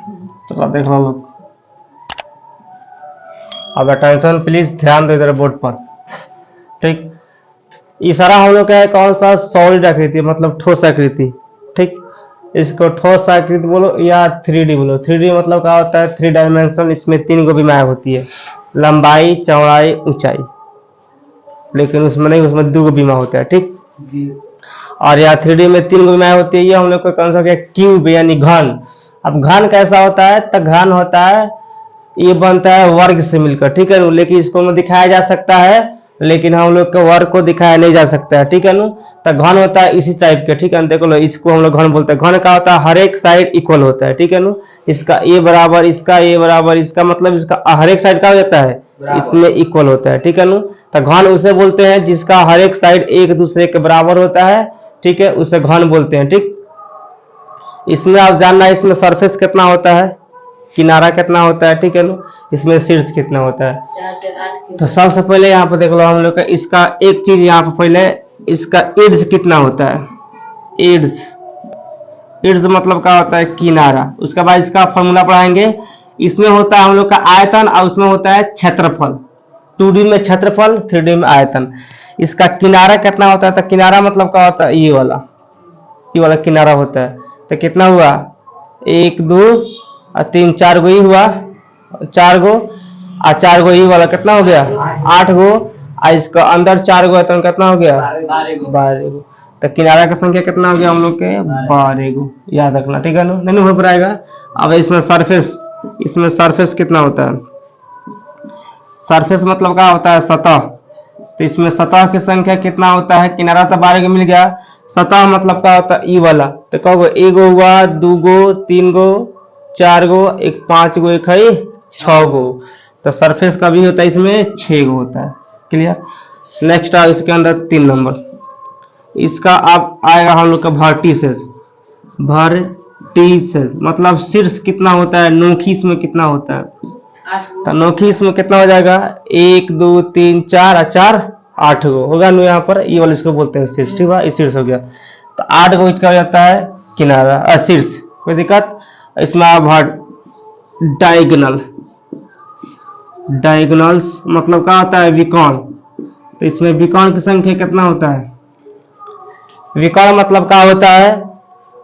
चलो देख लो लोग। अब अटेंशन प्लीज, ध्यान दे इधर बोर्ड पर। ठीक, इशारा हम लोग का है कौन सा, सॉलिड आकृति मतलब ठोस आकृति। ठीक, इसको ठोस आकृति बोलो या 3D बोलो। 3D मतलब क्या होता है, 3 डायमेंशन। इसमें 3 गो विमाएं होती है, लंबाई, चौड़ाई, ऊंचाई। लेकिन उसमें नहीं, उसमें 2 गो विमा होता है। ठीक, और यहाँ 3D में 3 गो विमाएं होती है। ये हम लोग को कौन सा क्या, क्यूब यानी घन। अब घन कैसा होता है, तो घन होता है, ये बनता है वर्ग से मिलकर। ठीक है नु, लेकिन इसको दिखाया जा सकता है, लेकिन हम लोग के वर्ग को दिखाया नहीं जा सकता है। ठीक है नु, तो घन होता है इसी टाइप के। ठीक है, देखो लो, इसको हम लोग घन बोलते हैं। घन का होता है हर एक साइड इक्वल होता है। ठीक है नु, इसका ए बराबर, इसका ए बराबर, इसका मतलब इसका हर एक साइड का हो जाता है, इसमें इक्वल होता है। ठीक है नु, तो घन उसे बोलते हैं जिसका हर एक साइड एक दूसरे के बराबर होता है। ठीक है, उसे घन बोलते हैं। ठीक, इसमें आप जानना है इसमें सरफेस कितना होता है, किनारा कितना होता है। ठीक है नो, इसमें शीर्ष कितना होता है। तो सबसे पहले यहाँ पर देख लो हम लोग का, इसका एक चीज यहाँ पर पहले, इसका एड्स कितना होता है। एड्स, एड्स मतलब क्या होता है, किनारा। उसके बाद इसका फॉर्मूला पढ़ाएंगे। इसमें होता है हम लोग का आयतन, और उसमें होता है क्षेत्रफल। 2D में क्षेत्रफल, 3D में आयतन। इसका किनारा कितना होता है, तो किनारा मतलब क्या होता है, ये वाला किनारा होता है। तो कितना हुआ, 1 2 और 3 4 गो ही हुआ, 4 गो, और 4 गो ये वाला कितना हो गया, 8 गो, और इसका अंदर 4 गो है तो कितना हो गया, 12 गो। तो किनारा का संख्या कितना हो गया हम लोग के, 12 गो। याद रखना। ठीक है ना, नहीं हो पाएगा। अब इसमें सरफेस, इसमें सरफेस कितना होता है, सरफेस मतलब क्या होता है, सतह। तो इसमें सतह की संख्या कितना होता है, किनारा तो 12 गो मिल गया, सतह मतलब क्या होता है, ई वाला। तो कहोगे 1 गो हुआ, 2 गो, 3 गो, 4 गो, एक 5 गो, एक है 6 गो। तो सरफेस का भी होता है इसमें 6 गो होता है। क्लियर। नेक्स्ट आ इसके अंदर 3 नंबर, इसका अब आएगा हम लोग का वर्टिसेस। वर्टिसेस मतलब शीर्ष कितना होता है, नोखीस में कितना होता है। तो नोखीस में कितना हो जाएगा, 1 2 3 4 और 4 8 गो होगा नो, यहाँ पर ये वाले इसको बोलते हैं शीर्ष। ठीक है, शीर्ष हो गया। तो 8 गो इसका हो जाता है किनारा, शीर्ष। कोई दिक्कत। इसमें आप डायगोनल, डायगोनल्स मतलब क्या होता है, विकर्ण। तो इसमें विकर्ण की संख्या कितना होता है, विकर्ण मतलब क्या होता है,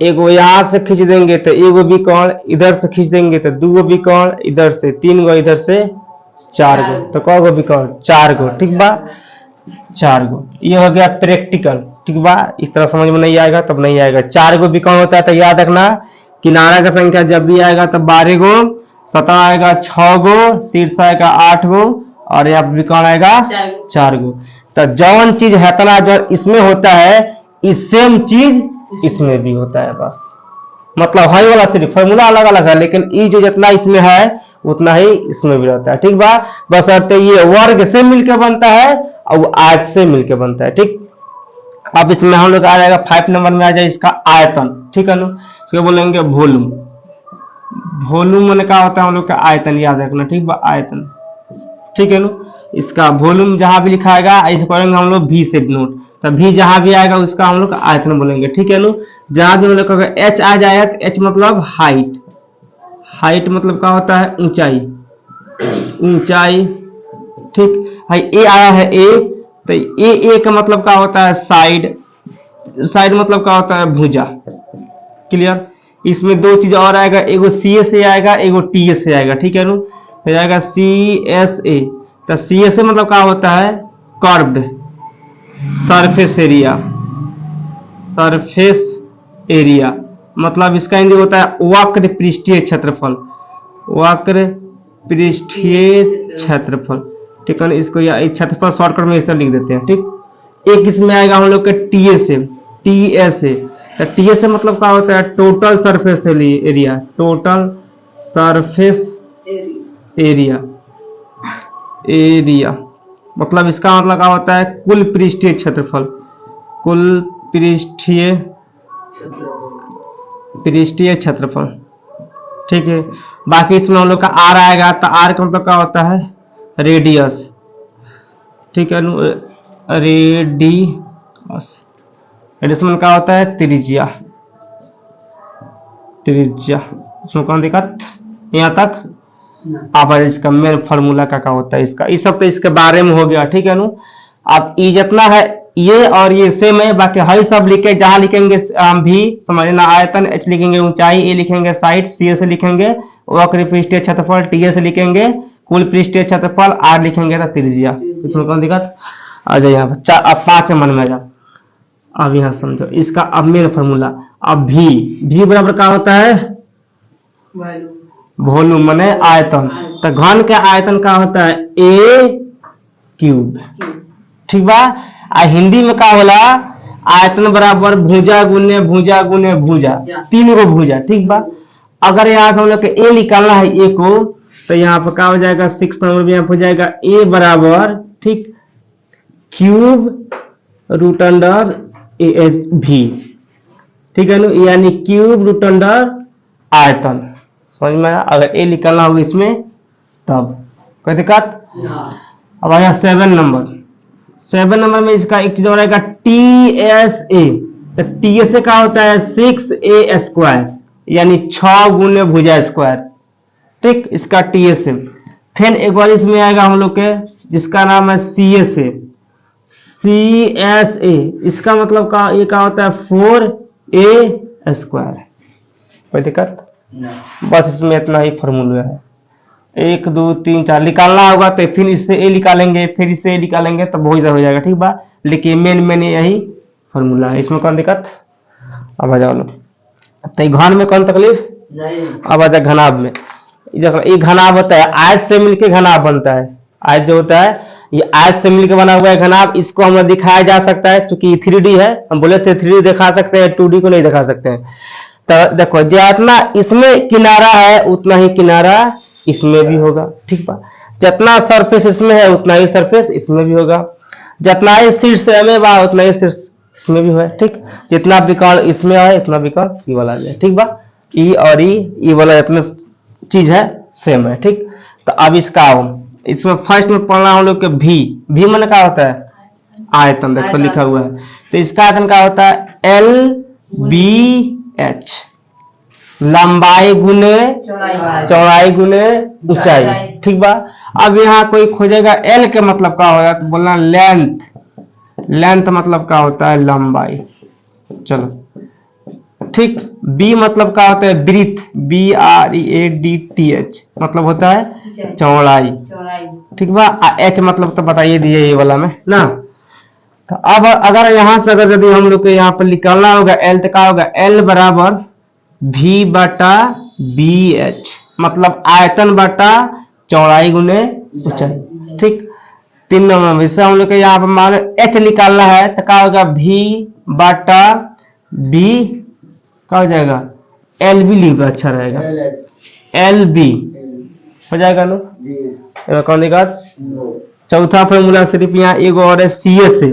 एगो यहाँ से खींच देंगे तो एगो विकर्ण, इधर से खींच देंगे तो 2 गो विकर्ण, इधर से 3 गो, इधर से 4 गो। तो कै गो विकर्ण, 4 गो। ठीक बा, 4 गो। ये हो गया प्रैक्टिकल। ठीक बा, इस तरह समझ में नहीं आएगा तब नहीं आएगा। 4 गो विकर्ण होता है तो याद रखना, किनारा का संख्या जब भी आएगा तब 12 गो, सतह आएगा 6 गो, शीर्ष आएगा 8 गो, और यहाँ विकर्ण आएगा 4 गो। तो जौन चीज हेतना जो इसमें होता है, इस सेम चीज इसमें भी होता है। बस मतलब है वाला, सिर्फ फॉर्मूला अलग अलग है, लेकिन ये जो जितना इसमें है उतना ही इसमें भी रहता है। ठीक बा, बस अर्थात ये वर्ग से मिलकर बनता है और आयत से मिलकर बनता है। ठीक, अब इसमें हम लोग आ जाएगा 5 नंबर में आ जाए इसका आयतन। ठीक है ना, इसको बोलेंगे वॉल्यूम। वॉल्यूम मैंने क्या होता है हम लोग का, आयतन। याद रखना। ठीक बा, आयतन। ठीक है ना, इसका वॉल्यूम जहां भी लिखाएगा ऐसे करेंगे हम लोग वी से डिनोट। तो वी जहां भी आएगा उसका हम लोग आयतन बोलेंगे। ठीक है ना, जहां भी हम लोग एच आ जाए तो एच मतलब हाइट। हाइट मतलब क्या होता है, ऊंचाई, ऊंचाई। ठीक है, ए आया है ए, तो ए का मतलब क्या होता है, साइड। साइड मतलब क्या होता है, भुजा। क्लियर। इसमें 2 चीज और आएगा, एगो सी एस ए आएगा, एगो टी एस ए आएगा। ठीक है नु, हो जाएगा सी एस ए। तो सी एस ए मतलब क्या होता है, curved surface area. Surface area मतलब इसका हिंदी होता है वक्र पृष्ठीय क्षेत्रफल। वक्र पृष्ठीय क्षेत्रफल। ठीक है, इसको या क्षेत्रफल शॉर्टकट में इस तरह लिख देते हैं। ठीक, एक इसमें आएगा हम लोग का T S A. T S A, तो टी एस ए मतलब क्या होता है, total surface area. Total surface area, area मतलब इसका मतलब क्या होता है, कुल पृष्ठीय क्षेत्रफल। कुल पृष्ठीय, पृष्ठीय क्षेत्रफल। ठीक है, बाकी इसमें हम लोग का आर आएगा, तो आर का मतलब क्या होता है, रेडियस। ठीक है, रेडियस, रेडियस में क्या होता है, त्रिज्या। त्रिज्या इसमें कौन दिक्कत यहाँ तक। अब इसका मेन फार्मूला क्या होता है इसका, इस सब तो इसके बारे में हो गया, ठीक है नु। अब ये जितना है ये और ये सेम है, बाकी हर सब लिखे, जहां लिखेंगे भी समझना, आयतन h लिखेंगे, ऊंचाई a लिखेंगे, साइड c से लिखेंगे, वक्र पृष्ठीय क्षेत्रफल t से लिखेंगे, कुल पृष्ठीय क्षेत्रफल r लिखेंगे तो त्रिज्या। इसमें कौन दिक्कत। आ जाए यहाँ पर अब 5 मन में जा। अब यहाँ समझो इसका अब मेन फार्मूला। अब भी बराबर क्या होता है, वॉल्यूम माने आयतन। तो घन के आयतन का होता है a क्यूब, ठीक बा। आ हिंदी में का होला, आयतन बराबर भुजा गुने भुजा गुने भुजा, 3 गो भुजा, ठीक बा। अगर यहाँ से हम लोग ए निकालना है ए को, तो यहाँ पर क्या हो जाएगा 6 नंबर में यहाँ हो जाएगा ए बराबर, ठीक, cube root under A H भी, ठीक है ना, यानी क्यूब रूट अंडर आयतन। समझ में आया। अगर ए निकालना होगा इसमें तब कोई दिक्कत। अब आया 7 नंबर। 7 नंबर में इसका एक चीज हो रहेगा टी एस ए। तो टी एस ए का होता है 6a स्क्वायर, यानी 6 गुने भुजा स्क्वायर, ठीक। इसका टी एस ए। फिर एक बार इसमें आएगा हम लोग के जिसका नाम है C S A. C S A इसका मतलब का ये क्या होता है 4a स्क्वायर। कोई दिक्कत। बस इसमें इतना ही फॉर्मूला है। 1 2 3 4 निकालना होगा तो फिर इससे ए निकालेंगे, फिर इससे ए निकालेंगे तो बहुत ज्यादा हो जाएगा, ठीक बा। लेकिन मेन यही फॉर्मूला है, इसमें कौन दिक्कत। अब आ जाओ तो घन में कौन तकलीफ। अब आ जाए घनाभ में। ये घनाभ होता है आयत से मिलकर घनाभ बनता है। आयत जो होता है ये आयत से मिलकर बना हुआ है घनाभ। इसको हमें दिखाया जा सकता है क्योंकि 3D है, हम बोले थे 3D दिखा सकते हैं, 2D को नहीं दिखा सकते हैं। तो देखो जितना इसमें किनारा है उतना ही किनारा इसमें भी होगा, ठीक बा। जितना सरफेस इसमें है उतना ही सरफेस इसमें भी होगा, जितना ही शीर्ष में बा उतना ही शीर्ष इसमें भी है, ठीक। जितना विकर्ण इसमें है इतना विकर्ण ये वाला है, ठीक बा। ई और ई वाला जितना चीज है सेम है, ठीक। तो अब इसका इसमें फर्स्ट में पढ़ना हम लोग के भी मन क्या होता है आयतन। देखो लिखा हुआ है, तो इसका आयतन क्या होता है LBH, लंबाई गुने चौड़ाई गुने ऊंचाई, ठीक बा। अब यहाँ कोई खोजेगा L के मतलब क्या होगा तो बोलना लेंथ। लेंथ मतलब क्या होता है लंबाई, चलो, ठीक। B मतलब क्या होता है ब्रीथ, BREADTH मतलब होता है चौड़ाई, ठीक बा। H मतलब तो बताइए दिए ये वाला में ना। तो अब अगर यहाँ से अगर यदि हम लोग को यहाँ पर निकालना होगा L तो क्या होगा L बराबर V बटा BH, मतलब आयतन बटा चौड़ाई गुने ऊंचाई, ठीक। 3 नंबर में इससे हम लोग को यहाँ पर मान H निकालना है तो क्या होगा V बटा B, क्या हो जाएगा LB लिख दो, अच्छा रहेगा LB हो जाएगा नो। कौन देगा। चौथा फॉर्मूला सिर्फ यहाँ एक और है CSA।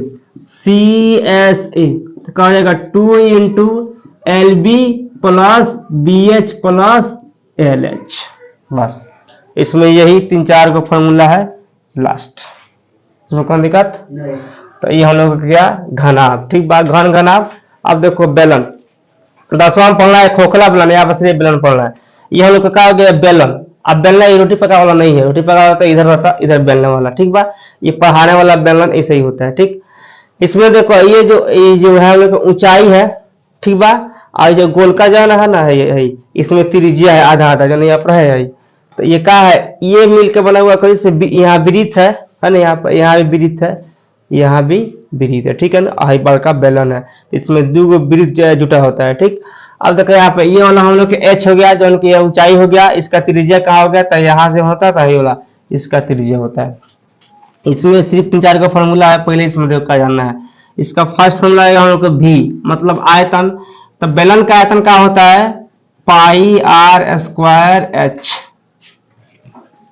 CSA तो क्या हो जाएगा 2 into LB plus BH plus LH। बस इसमें यही 3-4 को फॉर्मूला है लास्ट। इसमें कौन दिक्कत। तो ये हम लोग क्या घनाभ, ठीक बात, घन घनाभ। अब देखो बेलन 10वां में पढ़ना है खोखला बेलन, यहाँ पर सिर्फ बेलन पढ़ना है। ये हम लोग का क्या हो गया बेलन। अब बेलना ये रोटी पका वाला नहीं है, रोटी पका वाला तो इधर रहता, इधर बेलने वाला, ठीक बा। ये पढ़ाने वाला बेलन ऐसे ही होता है, ठीक। इसमें देखो ये जो है हम लोग ऊंचाई है, ठीक बा। और जो गोल का जो है ना है इसमें त्रिज्या है आधा आधा जो नहीं यहाँ पर है। तो ये क्या है ये मिल के बना हुआ कहीं से यहाँ वृत्त है ना, यहाँ भी वृत्त है, यहाँ भी वृत्त है, ठीक है ना। यही बड़का बेलन है, इसमें 2 गो वृत्त जो है जुटा होता है, ठीक। अब देखो यहाँ पे ये वाला हम लोग के H हो गया जो उनकी ऊंचाई हो गया, इसका त्रिज्या कहाँ हो गया तो यहाँ से होता था ये वाला इसका त्रिज्या होता है। इसमें सिर्फ 3-4 का फॉर्मूला है, पहले इसमें क्या जानना है। इसका फर्स्ट फॉर्मूला है हम लोग का V मतलब आयतन। तो बेलन का आयतन क्या होता है पाई आर स्क्वायर H,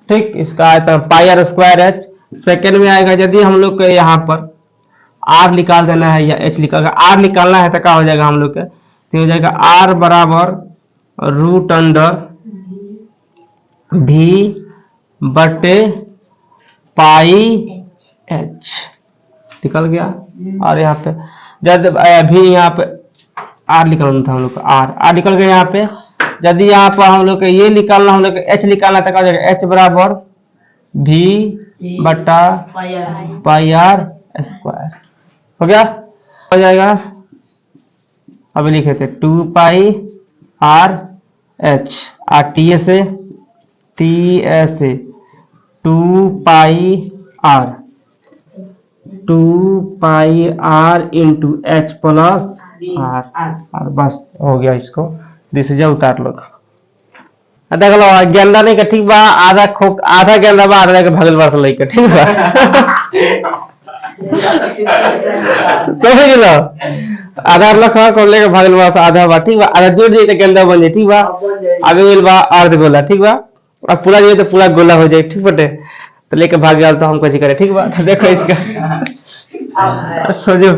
ठीक। इसका आयतन पाई आर स्क्वायर H। सेकेंड में आएगा यदि हम लोग को यहाँ पर R निकाल देना है या H निकाल R निकालना है तो क्या हो जाएगा हम लोग का तो हो जाएगा R बराबर रूट अंडर V बटे पाई H निकल गया। और यहाँ पे जब भी यहाँ पे R निकलना था हम लोग का R निकल गया यहाँ पे। यदि यहाँ पर हम लोग को ये निकालना, हम लोग एच निकालना तो क्या हो जाएगा, एच बराबर भी बटा पाई आर स्क्वायर हो गया, हो जाएगा। अब लिखे थे 2 pi R H R T से 2 pi R into H plus R, बस हो गया। इसको दिशा उतार लो। देख लो गेंदा नहीं के ठीक बा, आधा गेंदा बा, आधा के भागल बार से लेके ठीक बा तो हो गेलो, आधा लखा को लेके भागल बार से आधा बा ठीक बा, आधा जोड़ दिए तो गेंदा बन जाए ठीक बा। आगे मिल बा अर्ध गोला ठीक बा, अब पूरा दिए तो पूरा गोला हो जाए ठीक बटे, तो लेके भाग गया तो हम कुछ करे ठीक बा। तो देखो इसका सोचो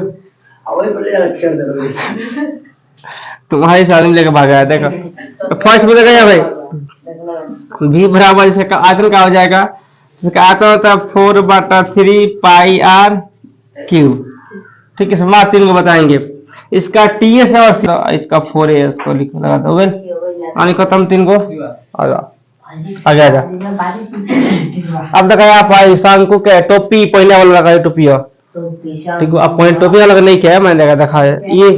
तुम्हारे साथ में लेके भागा है। देखो तो फर्स्ट बोलेगा या भाई v बराबर इसका आयतन का हो जाएगा, इसका आयतन होता है 4/3 पाई आर क्यूब ठीक है। समाज 3 को बताएंगे, इसका टीएस है और इसका 4as को लिखो, लगा दो आने खत्म 3 को आ गया। अब देखा आप भाई शंकु के टोपी पहले वाला लगा टोपी ठीक है, अब पॉइंट टोपी वाला नहीं किया मैंने देखा है ये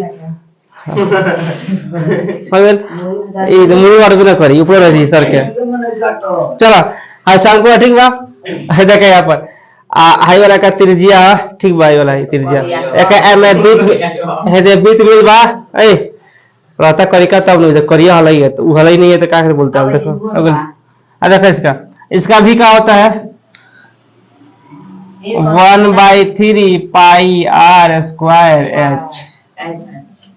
मुंह वाले भी ना करी ऊपर रही सर के चलो हाई शंकु ठीक बा। देखा यहाँ पर हाई वाला का त्रिज्या ठीक बा, वाला त्रिज्या एक एम बीत मिल बा ए रहता करिका तब नहीं करिया हलाई है, तो वो हलाई नहीं है तो क्या बोलता है। देखो देखो इसका भी क्या होता है 1/3 पाई आर स्क्वायर एच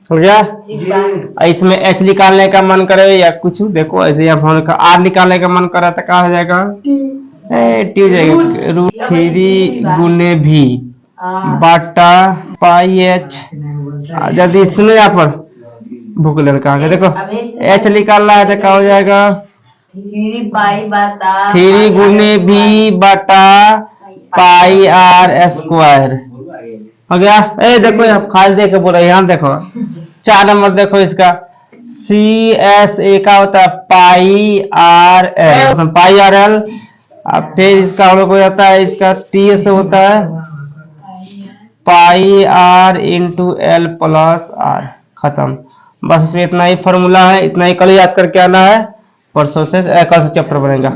हो गया। इसमें एच निकालने का मन करे या कुछ देखो ऐसे, या हम का आर निकालने का मन करा तो क्या हो जाएगा टी हो जाएगा √3 गुने भी बटा पाई एच। यदि सुनो यहाँ पर भूख लड़का आगे देखो एच निकालना है तो क्या हो जाएगा 3 गुने भी बटा पाई आर स्क्वायर हो गया। ए देखो यहाँ खास देख के बोला, यहाँ देखो 4 नंबर देखो इसका सी एस ए का होता है पाई आर एल, फिर इसका हम लोग हो जाता है इसका टी एस होता है pi R into L plus R, खत्म। बस इसमें इतना ही फॉर्मूला है, इतना ही कल याद करके आना है, परसों से कल से चैप्टर बनेगा।